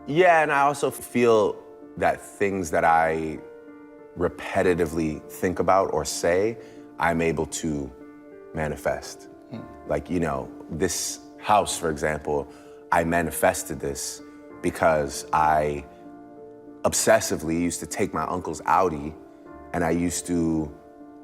Yeah, and I also feel that things that I repetitively think about or say, I'm able to manifest. Like, you know, this house, for example, I manifested this because I obsessively used to take my uncle's Audi, and I used to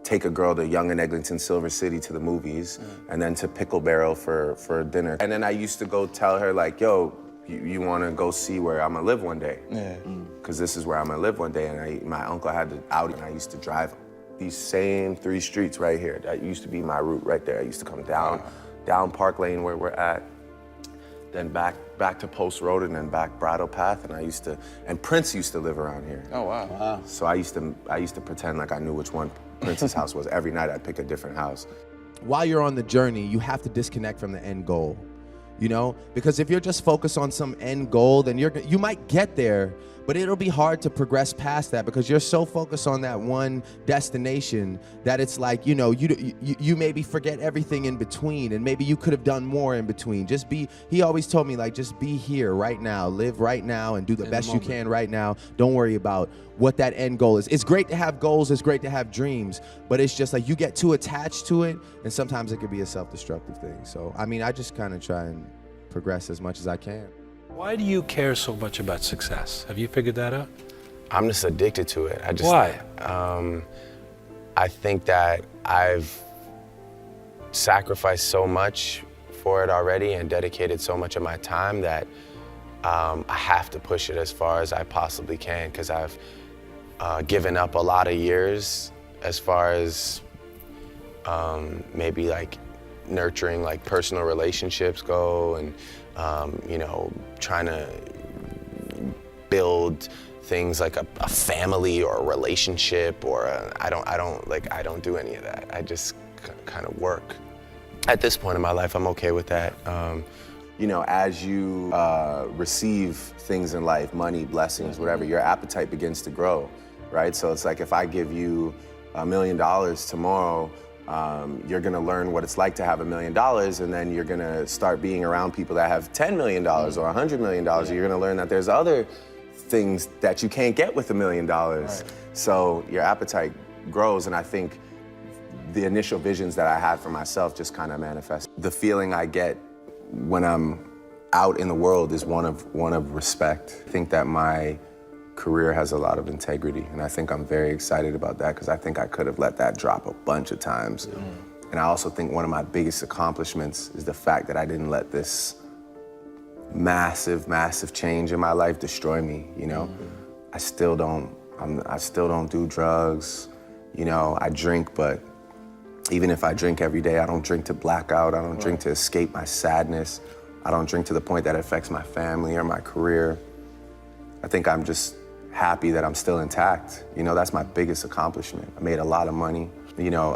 take a girl to Young and Eglinton, Silver City to the movies, and then to Pickle Barrel for dinner. And then I used to go tell her like, yo, you wanna go see where I'm gonna live one day? Yeah. Cause this is where I'm gonna live one day. And my uncle had the Audi, and I used to drive these same 3 streets right here. That used to be my route right there. I used to come down Park Lane where we're at, then back to Post Road, and then back Bridle Path. And Prince used to live around here. Oh, wow. So I used to pretend like I knew which one Prince's house was. Every night I'd pick a different house. While you're on the journey, you have to disconnect from the end goal, you know? Because if you're just focused on some end goal, then you might get there, but it'll be hard to progress past that because you're so focused on that one destination that it's like, you know, you maybe forget everything in between, and maybe you could have done more in between. He always told me, like, just be here right now, live right now, and do the best you can right now. Don't worry about what that end goal is. It's great to have goals, it's great to have dreams, but it's just like you get too attached to it, and sometimes it could be a self-destructive thing. So, I mean, I just kind of try and progress as much as I can. Why do you care so much about success? Have you figured that out? I'm just addicted to it. Why? I think that I've sacrificed so much for it already and dedicated so much of my time that I have to push it as far as I possibly can, because I've given up a lot of years as far as maybe like nurturing like personal relationships go, and you know, trying to build things like a family or a relationship, or I don't do any of that. I just kind of work. At this point in my life, I'm okay with that. You know, as you receive things in life, money, blessings, whatever, your appetite begins to grow, right? So it's like if I give you $1 million tomorrow, you're gonna learn what it's like to have $1 million, and then you're gonna start being around people that have $10 million or $100 million. Yeah. You're gonna learn that there's other things that you can't get with $1 million. Right. So your appetite grows, and I think the initial visions that I had for myself just kind of manifest. The feeling I get when I'm out in the world is one of respect. I think that my career has a lot of integrity, and I think I'm very excited about that, because I think I could have let that drop a bunch of times. And I also think one of my biggest accomplishments is the fact that I didn't let this massive, massive change in my life destroy me, you know? I still don't do drugs, you know, I drink, but even if I drink every day, I don't drink to black out, I don't drink to escape my sadness, I don't drink to the point that it affects my family or my career. I think I'm just happy that I'm still intact. You know, that's my biggest accomplishment. I made a lot of money. You know,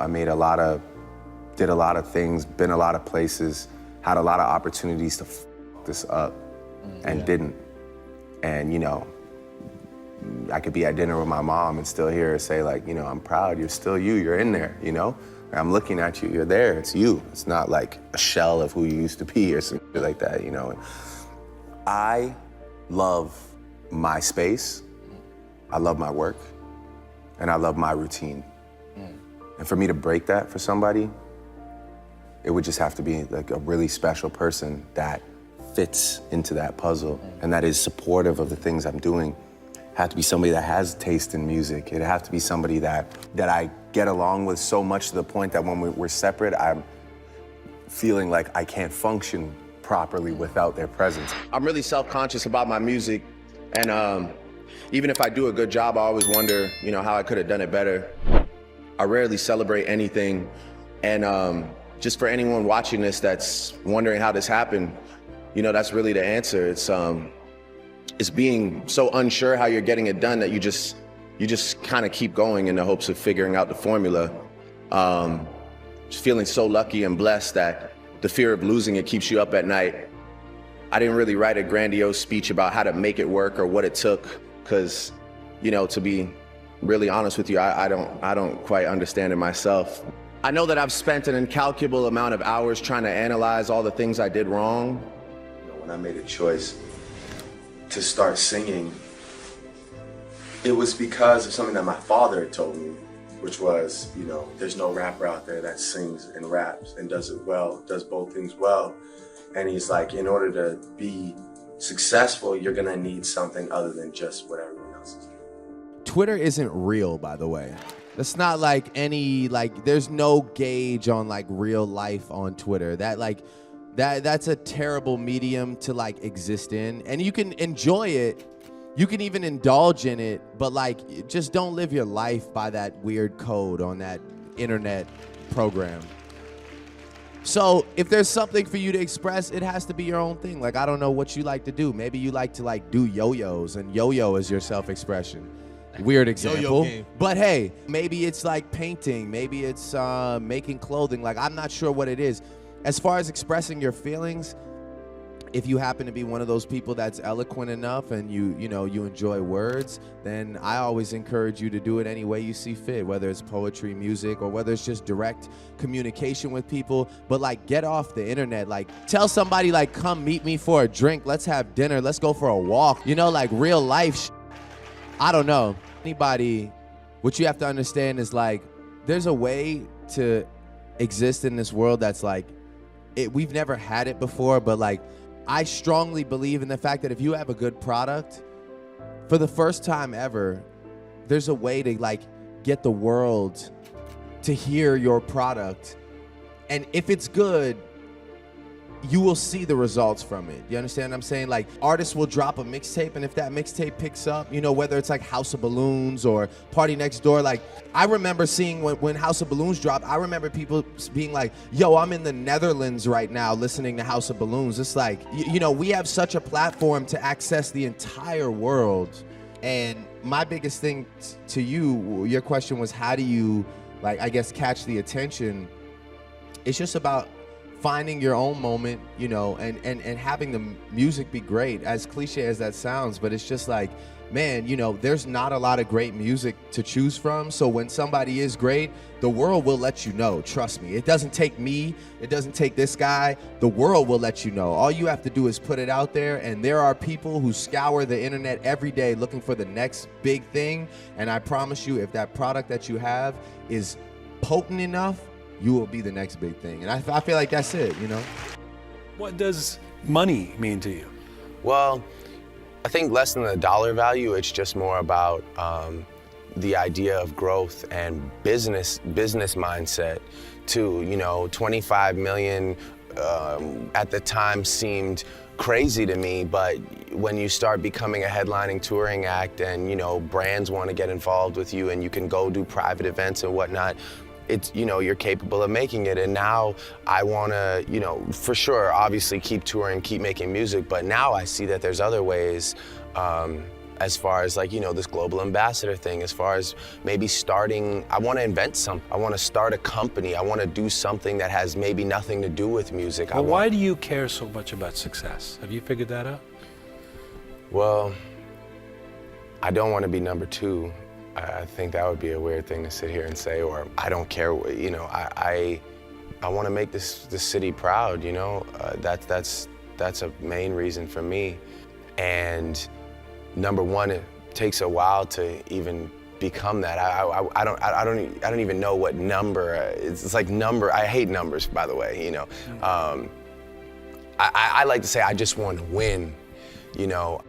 did a lot of things, been a lot of places, had a lot of opportunities to f this up and didn't. And, you know, I could be at dinner with my mom and still hear her say, like, you know, I'm proud, you're still you, you're in there, you know? I'm looking at you, you're there, it's you. It's not like a shell of who you used to be or something like that, you know? I love my space, I love my work, and I love my routine. And for me to break that for somebody, it would just have to be like a really special person that fits into that puzzle and that is supportive of the things I'm doing. Have to be somebody that has taste in music. It'd have to be somebody that I get along with so much to the point that when we're separate, I'm feeling like I can't function properly without their presence. I'm really self-conscious about my music, and even if I do a good job, I always wonder, you know, how I could have done it better. I rarely celebrate anything, and just for anyone watching this that's wondering how this happened, you know, that's really the answer. It's being so unsure how you're getting it done that you just kind of keep going in the hopes of figuring out the formula. Just feeling so lucky and blessed that the fear of losing it keeps you up at night. I didn't really write a grandiose speech about how to make it work or what it took, because, you know, to be really honest with you, I don't quite understand it myself. I know that I've spent an incalculable amount of hours trying to analyze all the things I did wrong. You know, when I made a choice to start singing, it was because of something that my father had told me, which was, you know, there's no rapper out there that sings and raps and does it well, does both things well. And he's like, in order to be successful, you're gonna need something other than just what everyone else is doing. Twitter isn't real, by the way. It's not like there's no gauge on like real life on Twitter. That's a terrible medium to like exist in. And you can enjoy it. You can even indulge in it, but like, just don't live your life by that weird code on that internet program. So if there's something for you to express, it has to be your own thing. Like, I don't know what you like to do. Maybe you like to like do yo-yos, and yo-yo is your self-expression. Weird example. Yo-yo game. But hey, maybe it's like painting. Maybe it's making clothing. Like, I'm not sure what it is. As far as expressing your feelings, if you happen to be one of those people that's eloquent enough and you enjoy words, then I always encourage you to do it any way you see fit, whether it's poetry, music, or whether it's just direct communication with people. But like, get off the internet. Like, tell somebody like, come meet me for a drink. Let's have dinner. Let's go for a walk. You know, like real life. I don't know. Anybody, what you have to understand is like, there's a way to exist in this world that's like, we've never had it before, but like, I strongly believe in the fact that if you have a good product, for the first time ever, there's a way to like get the world to hear your product. And if it's good, you will see the results from it. You understand what I'm saying? Like, artists will drop a mixtape, and if that mixtape picks up, you know, whether it's like House of Balloons or Party Next Door, like, I remember seeing when House of Balloons dropped, I remember people being like, yo, I'm in the Netherlands right now listening to House of Balloons. It's like, you know, we have such a platform to access the entire world. And my biggest thing to you, your question was, how do you, like, I guess, catch the attention? It's just about finding your own moment, you know, and having the music be great, as cliche as that sounds. But it's just like, man, you know, there's not a lot of great music to choose from. So when somebody is great, the world will let you know. Trust me. It doesn't take me. It doesn't take this guy. The world will let you know. All you have to do is put it out there. And there are people who scour the internet every day looking for the next big thing. And I promise you, if that product that you have is potent enough, you will be the next big thing. And I feel like that's it, you know? What does money mean to you? Well, I think less than the dollar value, it's just more about the idea of growth and business mindset too. You know, 25 million at the time seemed crazy to me, but when you start becoming a headlining touring act and, you know, brands want to get involved with you and you can go do private events and whatnot, it's, you know, you're capable of making it. And now I want to, you know, for sure, obviously keep touring, keep making music, but now I see that there's other ways, as far as like, you know, this global ambassador thing, as far as maybe starting, I want to invent something. I want to start a company. I want to do something that has maybe nothing to do with music. Well, why do you care so much about success? Have you figured that out? Well, I don't want to be number two. I think that would be a weird thing to sit here and say, or I don't care, you know, I want to make this city proud, you know, that's a main reason for me. And number one, it takes a while to even become that. I don't even know what number, it's like number, I hate numbers, by the way, you know. I like to say I just want to win, you know.